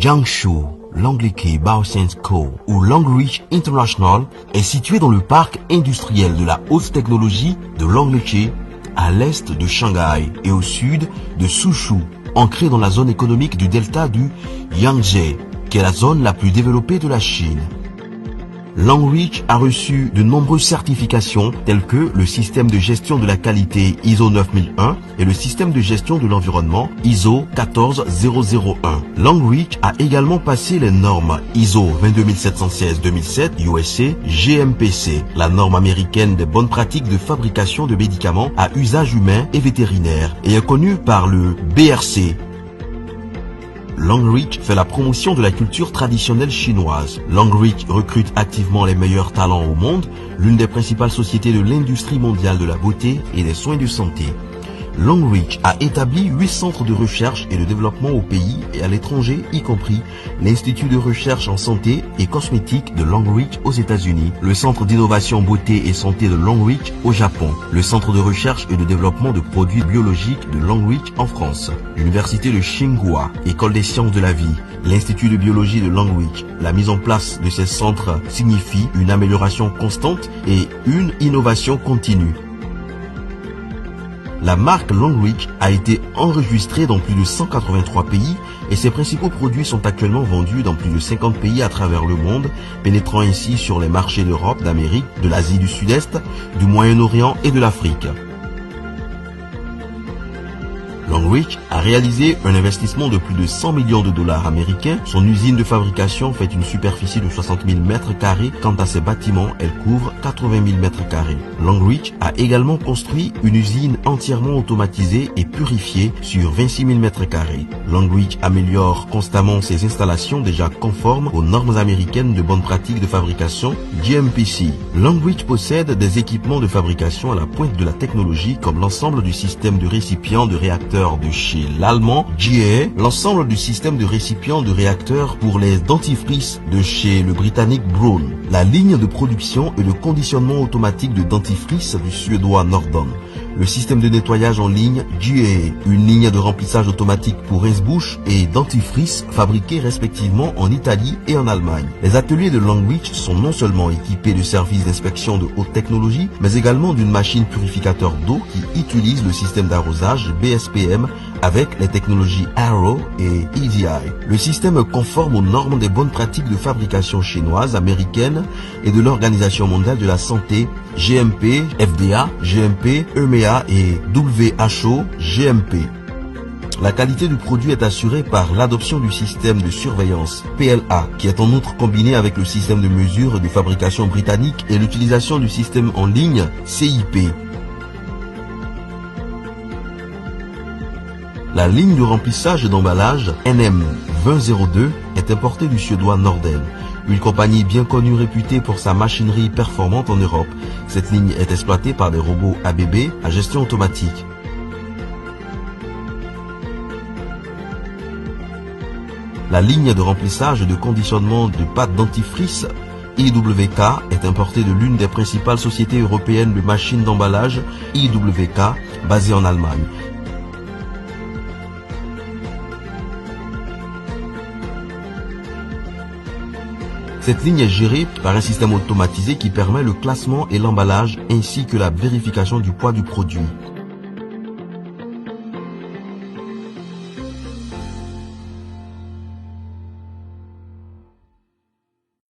Jiangsu Longlike Bioscience Co. ou Longreach International est situé dans le parc industriel de la haute technologie de Longlike, à l'est de Shanghai et au sud de Suzhou, ancré dans la zone économique du delta du Yangtze, qui est la zone la plus développée de la Chine. Longreach a reçu de nombreuses certifications telles que le système de gestion de la qualité ISO 9001 et le système de gestion de l'environnement ISO 14001. Longreach a également passé les normes ISO 22716-2007 USA GMPC, la norme américaine des bonnes pratiques de fabrication de médicaments à usage humain et vétérinaire, et est connue par le BRC. Longreach fait la promotion de la culture traditionnelle chinoise. Longreach recrute activement les meilleurs talents au monde, l'une des principales sociétés de l'industrie mondiale de la beauté et des soins de santé. Longreach a établi 8 centres de recherche et de développement au pays et à l'étranger, y compris l'Institut de recherche en santé et cosmétique de Longreach aux États-Unis, le Centre d'innovation beauté et santé de Longreach au Japon, le Centre de recherche et de développement de produits biologiques de Longreach en France, l'Université de Tsinghua, École des sciences de la vie, l'Institut de biologie de Longreach. La mise en place de ces centres signifie une amélioration constante et une innovation continue. La marque Longreach a été enregistrée dans plus de 183 pays et ses principaux produits sont actuellement vendus dans plus de 50 pays à travers le monde, pénétrant ainsi sur les marchés d'Europe, d'Amérique, de l'Asie du Sud-Est, du Moyen-Orient et de l'Afrique. Longreach a réalisé un investissement de plus de 100 millions de dollars américains. Son usine de fabrication fait une superficie de 60 000 mètres carrés. Quant à ses bâtiments, elle couvre 80 000 mètres carrés. Longreach a également construit une usine entièrement automatisée et purifiée sur 26 000 mètres carrés. Longreach améliore constamment ses installations déjà conformes aux normes américaines de bonnes pratiques de fabrication GMPC. Longreach possède des équipements de fabrication à la pointe de la technologie comme l'ensemble du système de récipients de réacteurs de chez l'allemand GE, l'ensemble du système de récipients de réacteurs pour les dentifrices de chez le britannique Braun, la ligne de production et le conditionnement automatique de dentifrice du suédois Nordon, le système de nettoyage en ligne GE, une ligne de remplissage automatique pour rince-bouche et dentifrice fabriqués respectivement en Italie et en Allemagne. Les ateliers de Longreach sont non seulement équipés de services d'inspection de haute technologie, mais également d'une machine purificateur d'eau qui utilise le système d'arrosage BSPM avec les technologies Arrow et EDI. Le système est conforme aux normes des bonnes pratiques de fabrication chinoises, américaines et de l'Organisation mondiale de la santé GMP, FDA, GMP, EMEA et WHO, GMP. La qualité du produit est assurée par l'adoption du système de surveillance PLA, qui est en outre combiné avec le système de mesure de fabrication britannique et l'utilisation du système en ligne CIP. La ligne de remplissage et d'emballage NM2002 est importée du suédois Norden, une compagnie bien connue réputée pour sa machinerie performante en Europe. Cette ligne est exploitée par des robots ABB à gestion automatique. La ligne de remplissage et de conditionnement de pâte dentifrice IWK est importée de l'une des principales sociétés européennes de machines d'emballage IWK basée en Allemagne. Cette ligne est gérée par un système automatisé qui permet le classement et l'emballage ainsi que la vérification du poids du produit.